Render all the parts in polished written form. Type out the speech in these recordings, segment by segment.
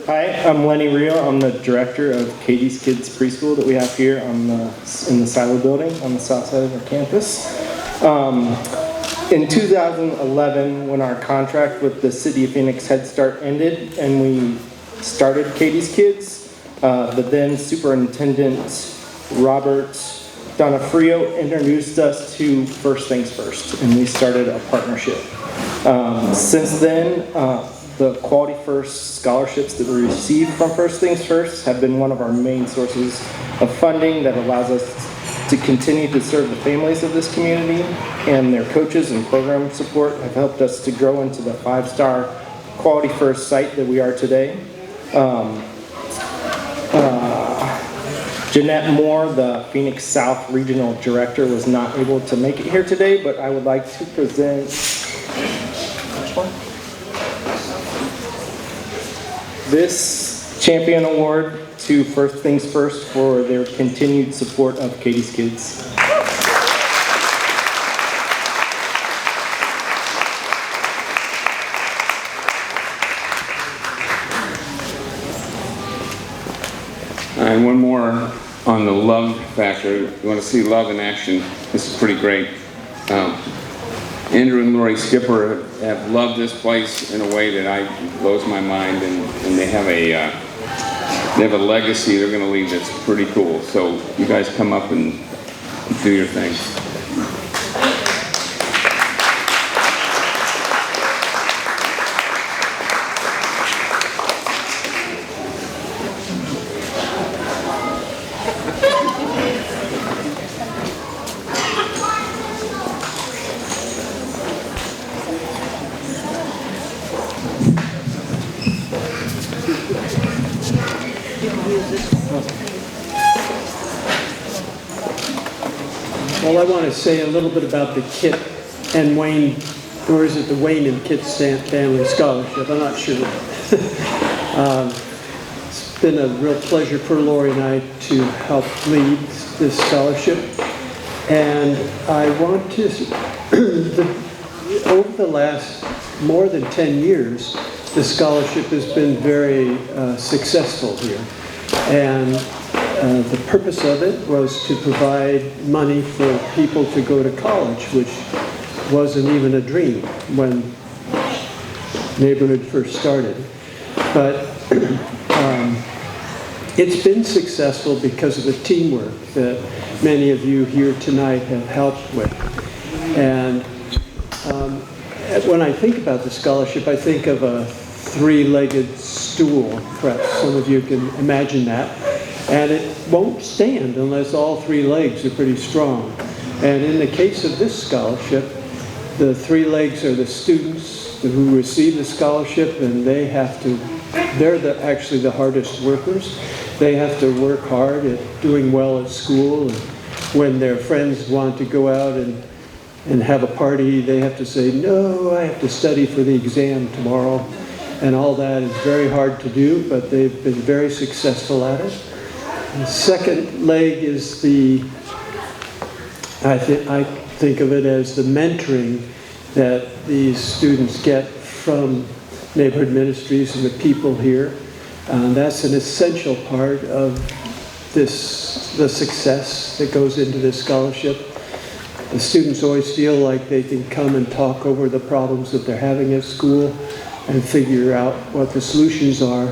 Hi, I'm Lenny Rio. I'm the director of Katie's Kids Preschool that we have here in the Silo building on the south side of our campus. In 2011, when our contract with the City of Phoenix Head Start ended and we started Katie's Kids, the then superintendent, Robert Donofrio, introduced us to First Things First, and we started a partnership. Since then, the Quality First scholarships that we receive from First Things First have been one of our main sources of funding that allows us to continue to serve the families of this community, and their coaches and program support have helped us to grow into the 5-star Quality First site that we are today. Jeanette Moore, the Phoenix South Regional Director, was not able to make it here today, but I would like to present this Champion Award to First Things First for their continued support of Katie's Kids. And one more on the love factor. You want to see love in action. This is pretty great. Andrew and Lori Skipper have loved this place in a way that blows my mind, and they have a legacy they're going to leave that's pretty cool. So you guys come up and do your thing. Well, I want to say a little bit about the Kit and Wayne, or is it the Wayne and Kit Family Scholarship? I'm not sure. It's been a real pleasure for Lori and I to help lead this scholarship. And I want to, over the last more than 10 years, the scholarship has been very successful here. And the purpose of it was to provide money for people to go to college, which wasn't even a dream when Neighborhood first started. But it's been successful because of the teamwork that many of you here tonight have helped with. And when I think about the scholarship, I think of a three-legged stool. Perhaps some of you can imagine that. And it won't stand unless all three legs are pretty strong. And in the case of this scholarship, the three legs are the students who receive the scholarship, and they're actually the hardest workers. They have to work hard at doing well at school, and when their friends want to go out and have a party, they have to say, no, I have to study for the exam tomorrow. And all that is very hard to do, but they've been very successful at it. The second leg is I think of it as the mentoring that these students get from Neighborhood Ministries and the people here. That's an essential part of the success that goes into this scholarship. The students always feel like they can come and talk over the problems that they're having at school and figure out what the solutions are.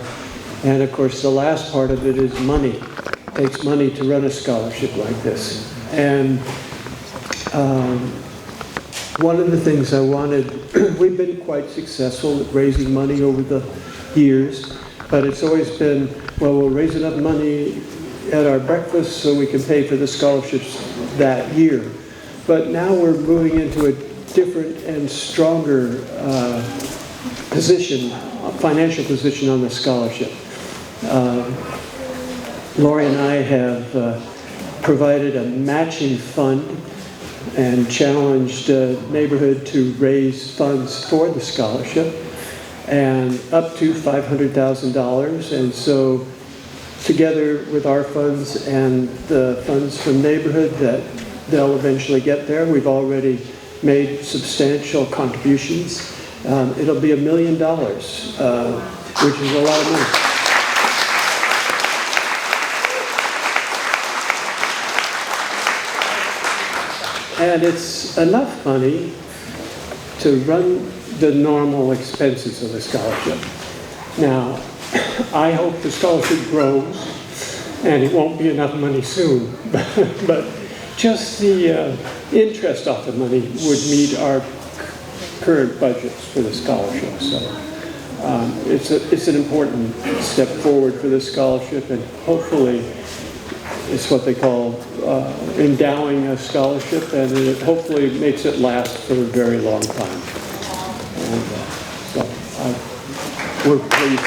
And of course, the last part of it is money. It takes money to run a scholarship like this. And one of the things I wanted, we've been quite successful at raising money over the years, but it's always been, well, we'll raise enough money at our breakfast so we can pay for the scholarships that year. But now we're moving into a different and stronger financial position on the scholarship. Lori and I have provided a matching fund and challenged Neighborhood to raise funds for the scholarship, and up to $500,000. And so together with our funds and the funds from Neighborhood that they'll eventually get there, we've already made substantial contributions. It'll be $1 million, which is a lot of money. And it's enough money to run the normal expenses of the scholarship. Now, I hope the scholarship grows, and it won't be enough money soon, but just the interest off the money would meet our current budgets for the scholarship. So it's an important step forward for this scholarship, and hopefully it's what they call endowing a scholarship, and it hopefully makes it last for a very long time. And so we're pleased.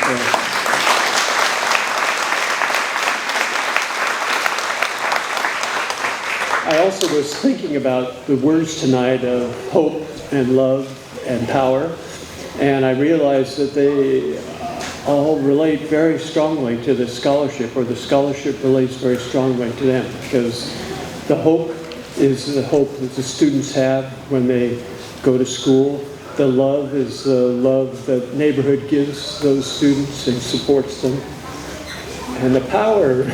I also was thinking about the words tonight of hope and love and power, and I realized that they all relate very strongly to the scholarship, or the scholarship relates very strongly to them, because the hope is the hope that the students have when they go to school. The love is the love that neighborhood gives those students and supports them. And the power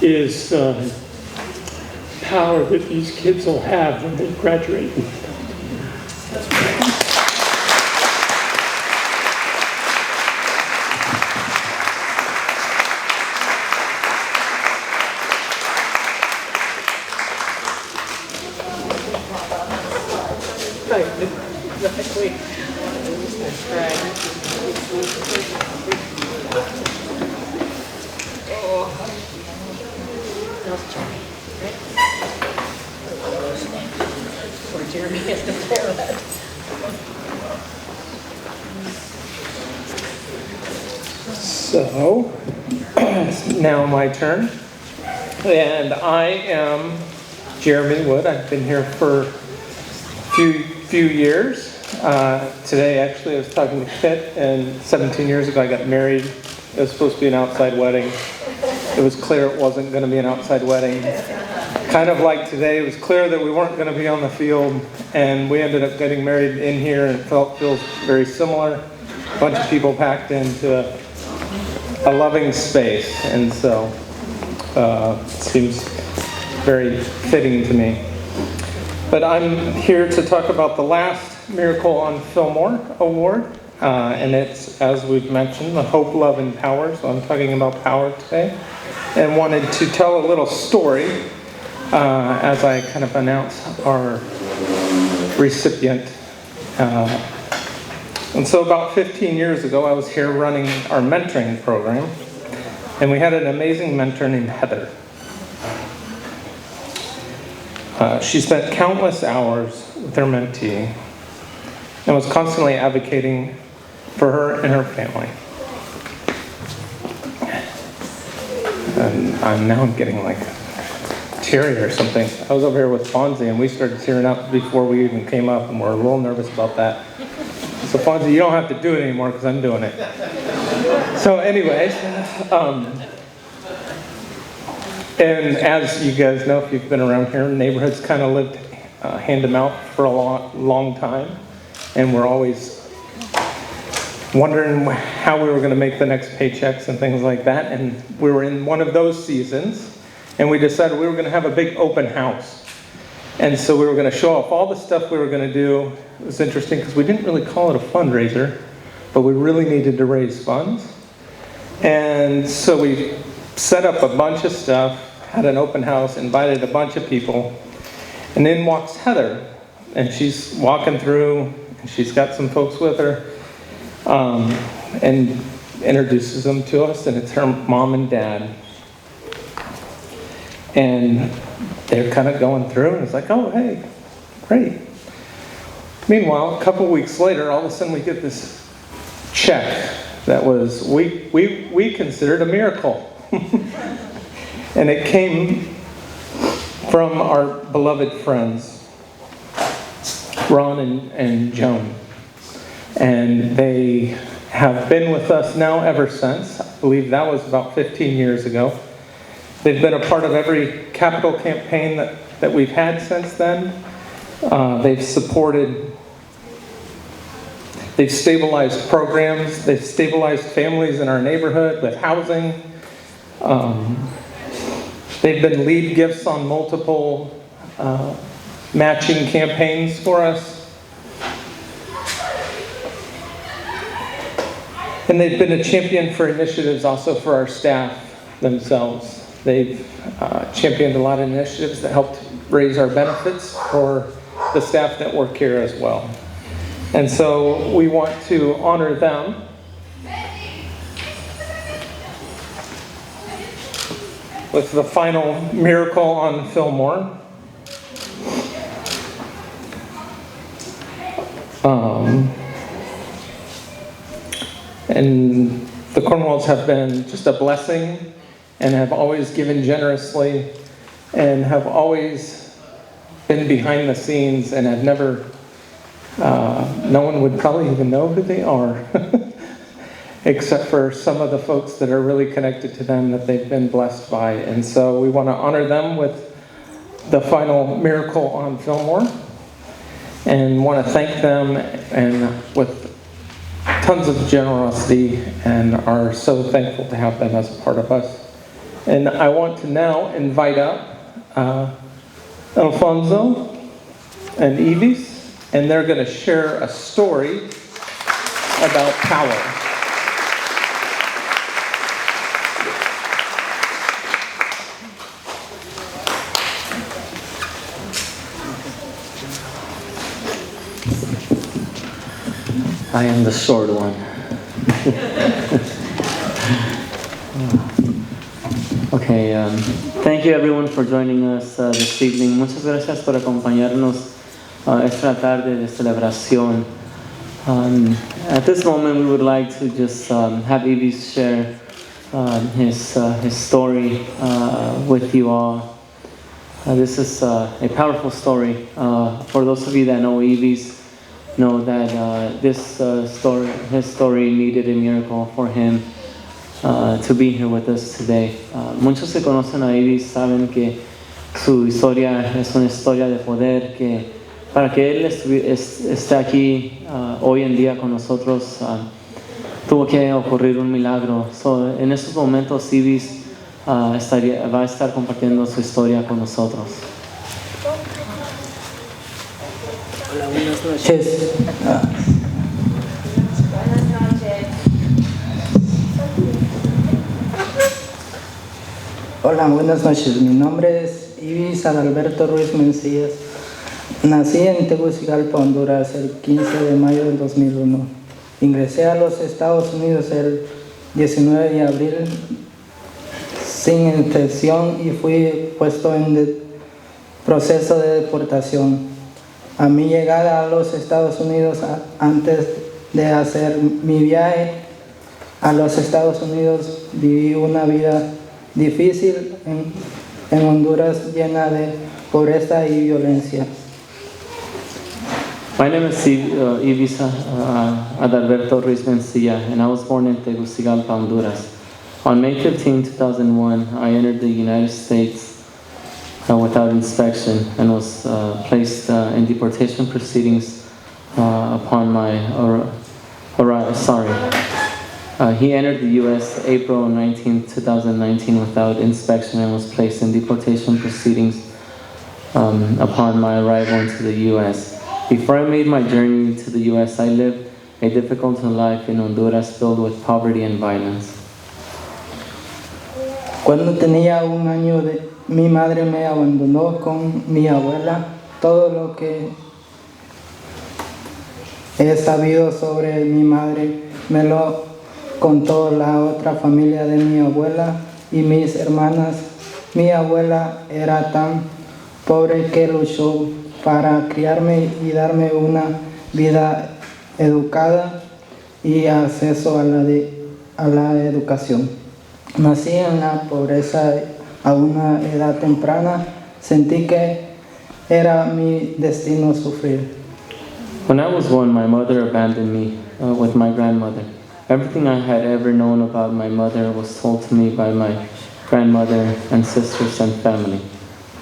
is power that these kids will have when they graduate. Exactly. Poor Jeremy has to bear that. So, it's now my turn. And I am Jeremy Wood. I've been here for a few years. Today, actually, I was talking to Kit, and 17 years ago I got married. It was supposed to be an outside wedding. It was clear it wasn't going to be an outside wedding. Kind of like today, it was clear that we weren't going to be on the field, and we ended up getting married in here, and it feels very similar. A bunch of people packed into a loving space, and so it seems very fitting to me. But I'm here to talk about the last Miracle on Fillmore Award, and it's, as we've mentioned, the Hope, Love, and Power. So I'm talking about power today, and wanted to tell a little story as I kind of announce our recipient. And so about 15 years ago, I was here running our mentoring program, and we had an amazing mentor named Heather. She spent countless hours with her mentee and was constantly advocating for her and her family. And I'm getting like teary or something. I was over here with Fonzie, and we started tearing up before we even came up, and we're a little nervous about that. So Fonzie, you don't have to do it anymore because I'm doing it. So anyways, and as you guys know, if you've been around here, neighborhoods kind of lived hand to mouth for a long time, and we're always wondering how we were going to make the next paychecks and things like that. And we were in one of those seasons, and we decided we were going to have a big open house. And so we were going to show off all the stuff we were going to do. It was interesting because we didn't really call it a fundraiser, but we really needed to raise funds. And so we set up a bunch of stuff, had an open house, invited a bunch of people, and in walks Heather. And she's walking through, and she's got some folks with her, and introduces them to us, and it's her mom and dad. And they're kind of going through, and it's like, oh, hey, great. Meanwhile, a couple weeks later, all of a sudden we get this check that was, we considered a miracle. And it came from our beloved friends, Ron and Joan. And they have been with us now ever since. I believe that was about 15 years ago. They've been a part of every capital campaign that we've had since then. They've stabilized programs. They've stabilized families in our neighborhood with housing. They've been lead gifts on multiple matching campaigns for us. And they've been a champion for initiatives also for our staff themselves. They've championed a lot of initiatives that helped raise our benefits for the staff that work here as well. And so we want to honor them with the final miracle on Fillmore. And the Cornwalls have been just a blessing and have always given generously and have always been behind the scenes and have never, no one would probably even know who they are except for some of the folks that are really connected to them that they've been blessed by. And so we want to honor them with the final miracle on Fillmore and want to thank them and with tons of generosity and are so thankful to have them as a part of us. And I want to now invite up Alfonso and Evis, and they're going to share a story about power. I am the short one. Okay, thank you everyone for joining us this evening. Muchas gracias por acompañarnos esta tarde de celebración. At this moment, we would like to just have Evie share his story with you all. This is a powerful story. For those of you that know Evie's, know that his story needed a miracle for him to be here with us today. Muchos que conocen a Ibis saben que su historia es una historia de poder, que para que él esté aquí hoy en día con nosotros tuvo que ocurrir un milagro. So, en estos momentos Ibis va a estar compartiendo su historia con nosotros. Hola, buenas noches. Hola, buenas noches. Mi nombre es Ibis Adalberto Ruiz Mencías. Nací en Tegucigalpa, Honduras, el 15 de mayo del 2001. Ingresé a los Estados Unidos el 19 de abril sin intención y fui puesto en proceso de deportación. A mi llegada a los Estados Unidos, antes de hacer mi viaje a los Estados Unidos, viví una vida difícil en Honduras, llena de pobreza y violencia. My name is Ibis Adalberto Ruiz Mencilla, and I was born in Tegucigalpa, Honduras. On May 15, 2001, I entered the United States without inspection and was placed in deportation proceedings upon my he entered the U.S. April 19, 2019 without inspection and was placed in deportation proceedings upon my arrival into the U.S. Before I made my journey to the U.S., I lived a difficult life in Honduras filled with poverty and violence. Cuando tenía un año, mi madre me abandonó con mi abuela. Todo lo que he sabido sobre mi madre me lo contó la otra familia de mi abuela y mis hermanas. Mi abuela era tan pobre que luchó para criarme y darme una vida educada y acceso a la educación. Nací en la pobreza a una edad temprana. Sentí que era mi destino sufrir. When I was born, my mother abandoned me with my grandmother. Everything I had ever known about my mother was told to me by my grandmother and sisters and family.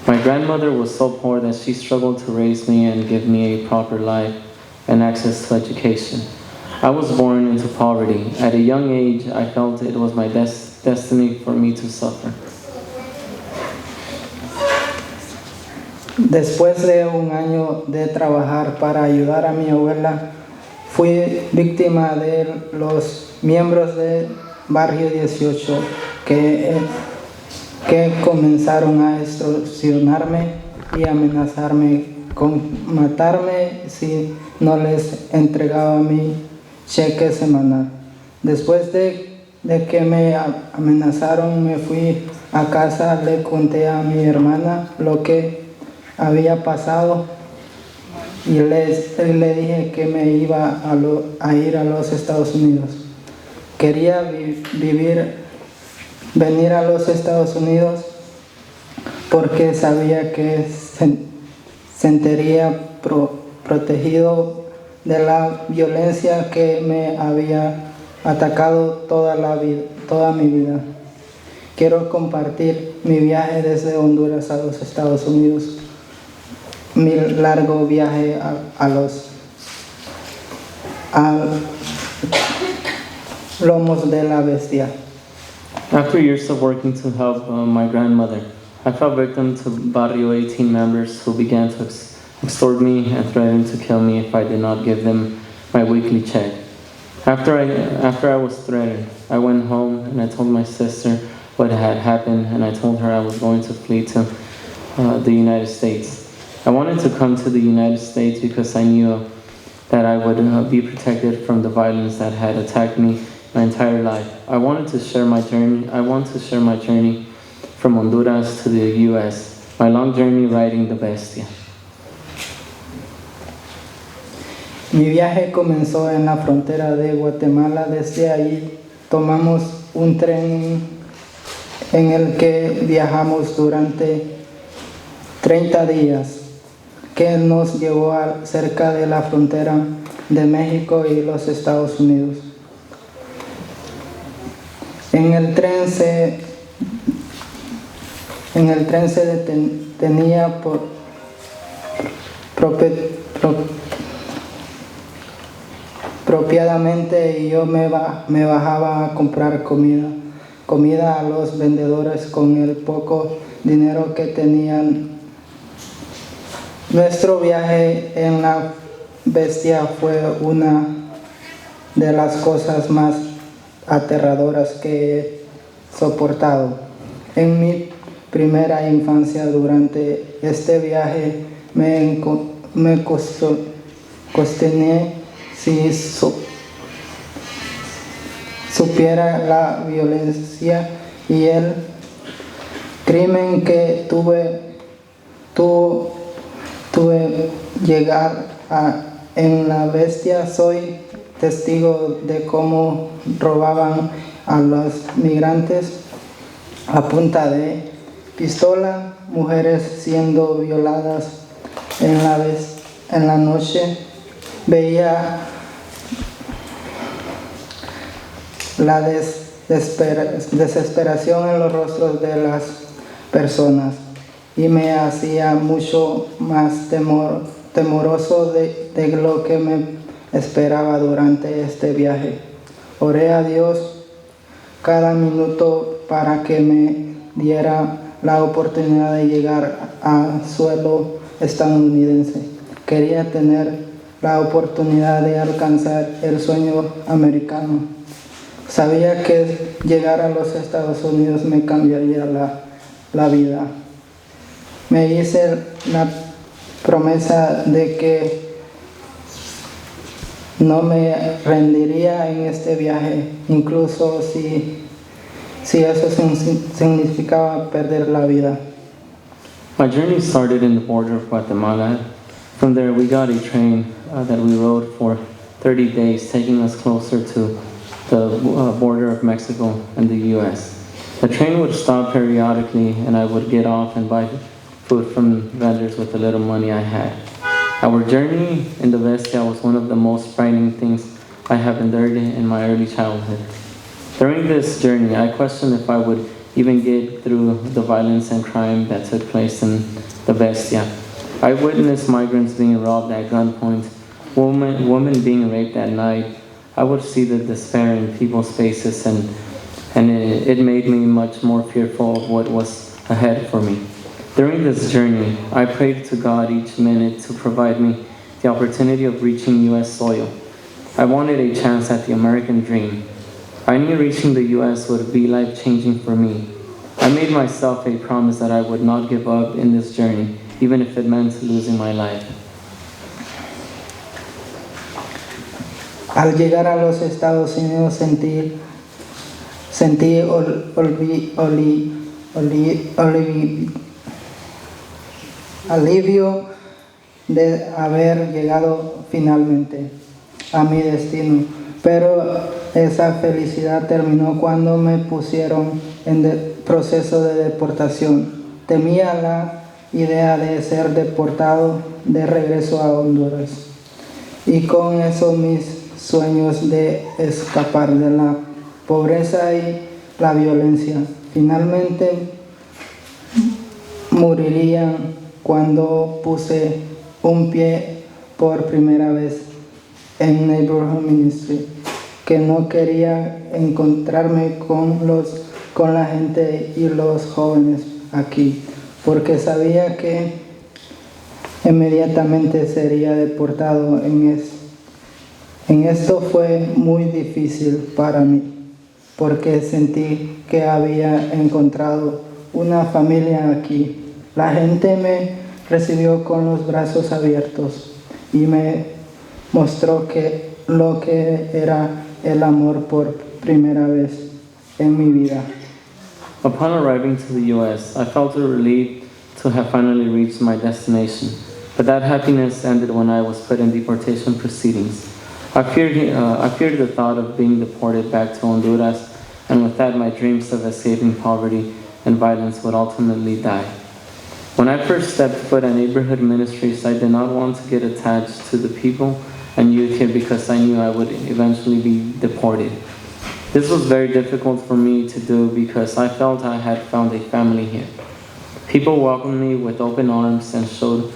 My grandmother was so poor that she struggled to raise me and give me a proper life and access to education. I was born into poverty. At a young age, I felt it was my destiny for me to suffer. Después de un año de trabajar para ayudar a mi abuela, fui víctima de los miembros del barrio 18 que comenzaron a extorsionarme y amenazarme con matarme si no les entregaba mi cheque semanal. Después de que me amenazaron, me fui a casa, le conté a mi hermana lo que había pasado y le dije que me iba a ir a los Estados Unidos. Quería venir a los Estados Unidos porque sabía que sentiría protegido de la violencia que me había atacado toda mi vida. Quiero compartir mi viaje desde Honduras a los Estados Unidos, mi largo viaje a los lomos de la bestia. After years of working to help my grandmother, I fell victim to Barrio 18 members who began to extort me and threaten to kill me if I did not give them my weekly check. After I was threatened, I went home and I told my sister what had happened, and I told her I was going to flee to the United States. I wanted to come to the United States because I knew that I would be protected from the violence that had attacked me my entire life. I want to share my journey from Honduras to the U.S., my long journey riding the bestia. Mi viaje comenzó en la frontera de Guatemala. Desde ahí tomamos un tren en el que viajamos durante 30 días, que nos llevó cerca de la frontera de México y los Estados Unidos. En el tren se detenía apropiadamente y yo me bajaba a comprar comida a los vendedores con el poco dinero que tenían. Nuestro viaje en la bestia fue una de las cosas más aterradoras que he soportado. En mi primera infancia, durante este viaje, me cuestioné si supiera la violencia y el crimen que tuve llegar en la bestia. Soy testigo de cómo robaban a los migrantes a punta de pistola, mujeres siendo violadas en la noche. Veía la desesperación en los rostros de las personas y me hacía mucho más temoroso de lo que me esperaba durante este viaje. Oré a Dios cada minuto para que me diera la oportunidad de llegar al suelo estadounidense. Quería tener la oportunidad de alcanzar el sueño americano. Sabía que llegar a los Estados Unidos me cambiaría la vida. Me hice la promesa de que no me rendiría en este viaje, incluso si eso significaba perder la vida. My journey started in the border of Guatemala. From there, we got a train that we rode for 30 days, taking us closer to the border of Mexico and the U.S. The train would stop periodically, and I would get off and buy food from vendors with the little money I had. Our journey in the Bestia was one of the most frightening things I have endured in my early childhood. During this journey, I questioned if I would even get through the violence and crime that took place in the Bestia. I witnessed migrants being robbed at gunpoint, women being raped at night. I would see the despair in people's faces, and it made me much more fearful of what was ahead for me. During this journey, I prayed to God each minute to provide me the opportunity of reaching U.S. soil. I wanted a chance at the American dream. I knew reaching the U.S. would be life-changing for me. I made myself a promise that I would not give up in this journey, even if it meant losing my life. Al llegar a los Estados Unidos sentí alivio de haber llegado finalmente a mi destino, pero esa felicidad terminó cuando me pusieron en proceso de deportación. Temía la idea de ser deportado de regreso a Honduras y con eso mis sueños de escapar de la pobreza y la violencia finalmente morirían cuando puse un pie por primera vez en Neighborhood Ministry, que no quería encontrarme con la gente y los jóvenes aquí, porque sabía que inmediatamente sería deportado en esto fue muy difícil para mí, porque sentí que había encontrado una familia aquí. La gente me recibió con los brazos abiertos y me mostró lo que era el amor por primera vez en mi vida. Upon arriving to the U.S., I felt relieved to have finally reached my destination, but that happiness ended when I was put in deportation proceedings. I feared the thought of being deported back to Honduras, and with that my dreams of escaping poverty and violence would ultimately die. When I first stepped foot at Neighborhood Ministries, I did not want to get attached to the people and youth here because I knew I would eventually be deported. This was very difficult for me to do because I felt I had found a family here. People welcomed me with open arms and showed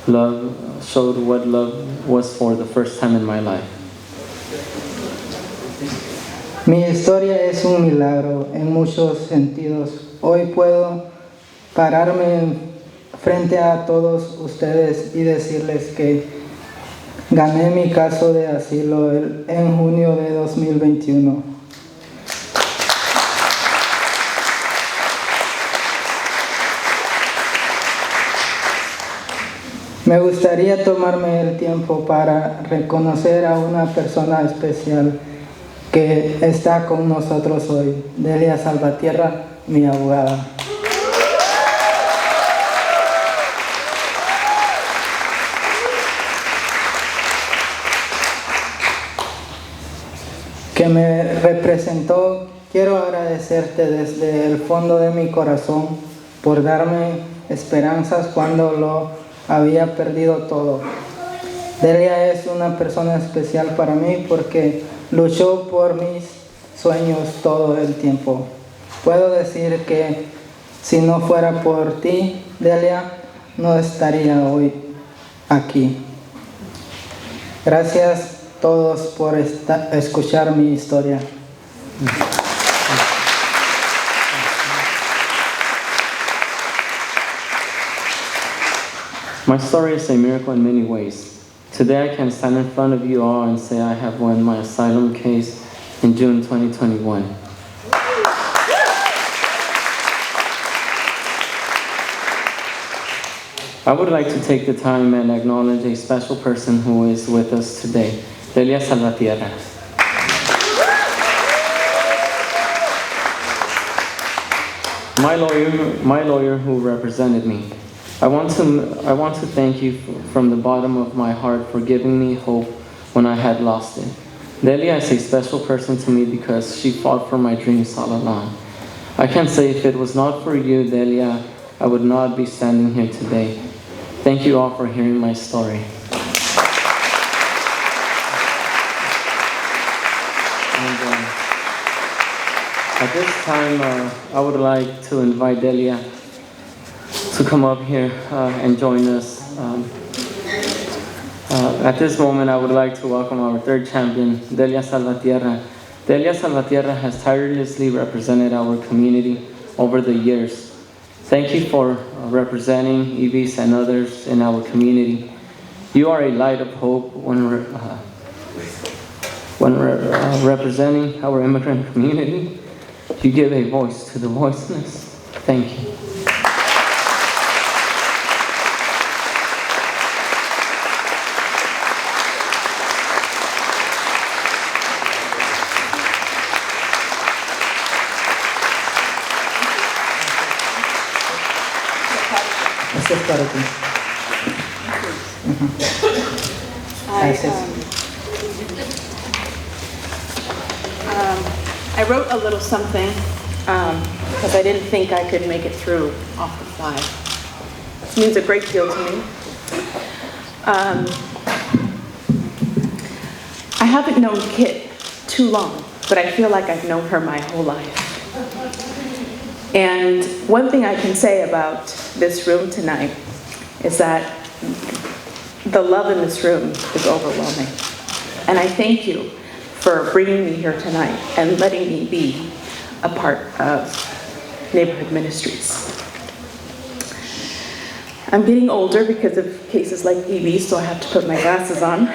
what love was for the first time in my life. Mi historia es un milagro en muchos sentidos. Hoy puedo pararme frente a todos ustedes y decirles que gané mi caso de asilo en junio de 2021. Me gustaría tomarme el tiempo para reconocer a una persona especial que está con nosotros hoy, Delia Salvatierra, mi abogada. Que me representó. Quiero agradecerte desde el fondo de mi corazón por darme esperanzas cuando lo había perdido todo. Delia es una persona especial para mí porque luchó por mis sueños todo el tiempo. Puedo decir que si no fuera por ti, Delia, no estaría hoy aquí. Gracias a todos por escuchar mi historia. My story is a miracle in many ways. Today I can stand in front of you all and say I have won my asylum case in June 2021. I would like to take the time and acknowledge a special person who is with us today, Delia Salvatierra. My lawyer who represented me. I want to thank you from the bottom of my heart for giving me hope when I had lost it. Delia is a special person to me because she fought for my dreams all along. I can say if it was not for you, Delia, I would not be standing here today. Thank you all for hearing my story. And at this time, I would like to invite Delia to come up here and join us. At this moment, I would like to welcome our third champion, Delia Salvatierra. Delia Salvatierra has tirelessly represented our community over the years. Thank you for representing EVs and others in our community. You are a light of hope when representing our immigrant community. You give a voice to the voiceless. Thank you. Esto es para ti. Gracias. I wrote a little something because I didn't think I could make it through off the fly. This means a great deal to me. I haven't known Kit too long, but I feel like I've known her my whole life. And one thing I can say about this room tonight is that the love in this room is overwhelming. And I thank you for bringing me here tonight and letting me be a part of Neighborhood Ministries. I'm getting older because of cases like EV, so I have to put my glasses on.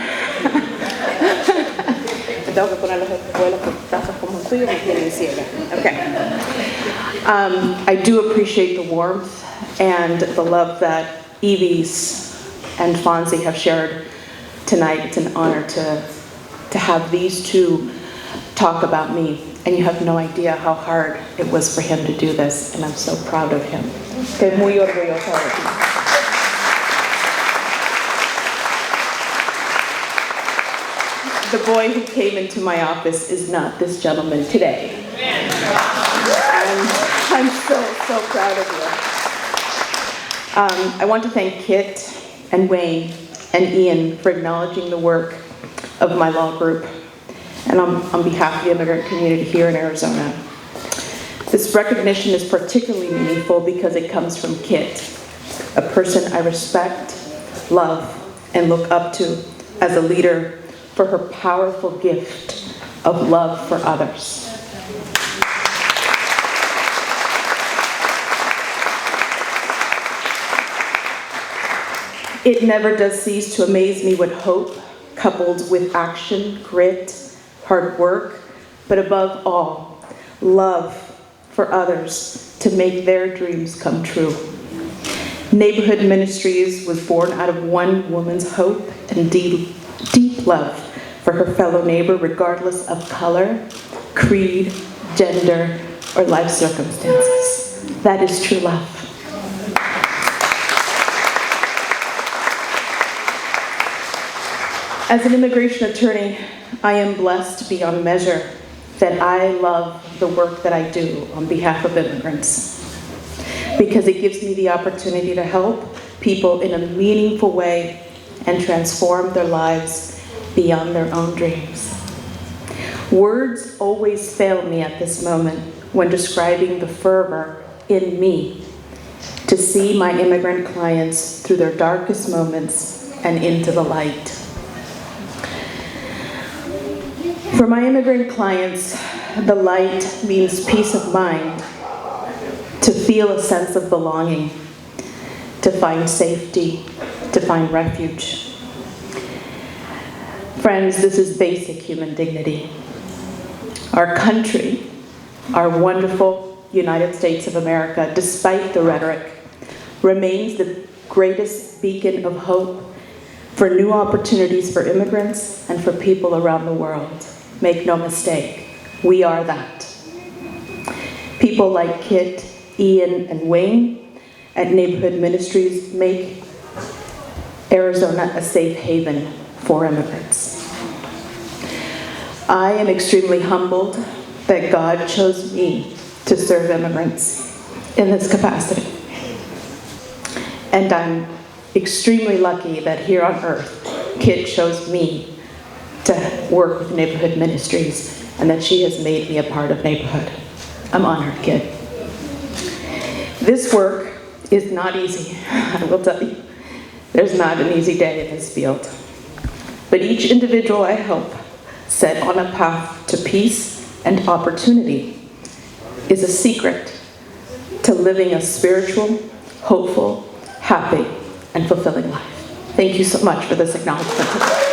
Okay. I do appreciate the warmth and the love that Evie's and Fonzie have shared tonight. It's an honor to have these two talk about me, and you have no idea how hard it was for him to do this, and I'm so proud of him. Estoy muy orgullosa de ti. The boy who came into my office is not this gentleman today. And I'm so proud of you. I want to thank Kit and Wayne and Ian for acknowledging the work of my law group and on behalf of the immigrant community here in Arizona. This recognition is particularly meaningful because it comes from Kit, a person I respect, love, and look up to as a leader for her powerful gift of love for others. It never does cease to amaze me what hope, coupled with action, grit, hard work, but above all, love for others to make their dreams come true. Neighborhood Ministries was born out of one woman's hope and deep love for her fellow neighbor, regardless of color, creed, gender, or life circumstances. That is true love. As an immigration attorney, I am blessed beyond measure that I love the work that I do on behalf of immigrants, because it gives me the opportunity to help people in a meaningful way and transform their lives beyond their own dreams. Words always fail me at this moment when describing the fervor in me to see my immigrant clients through their darkest moments and into the light. For my immigrant clients, the light means peace of mind, to feel a sense of belonging, to find safety, to find refuge. Friends, this is basic human dignity. Our country, our wonderful United States of America, despite the rhetoric, remains the greatest beacon of hope for new opportunities for immigrants and for people around the world. Make no mistake, we are that. People like Kit, Ian, and Wayne at Neighborhood Ministries make Arizona a safe haven for immigrants. I am extremely humbled that God chose me to serve immigrants in this capacity. And I'm extremely lucky that here on earth, Kit chose me to work with Neighborhood Ministries and that she has made me a part of Neighborhood. I'm honored, Kit. This work is not easy, I will tell you. There's not an easy day in this field. But each individual I help set on a path to peace and opportunity is a secret to living a spiritual, hopeful, happy, and fulfilling life. Thank you so much for this acknowledgement.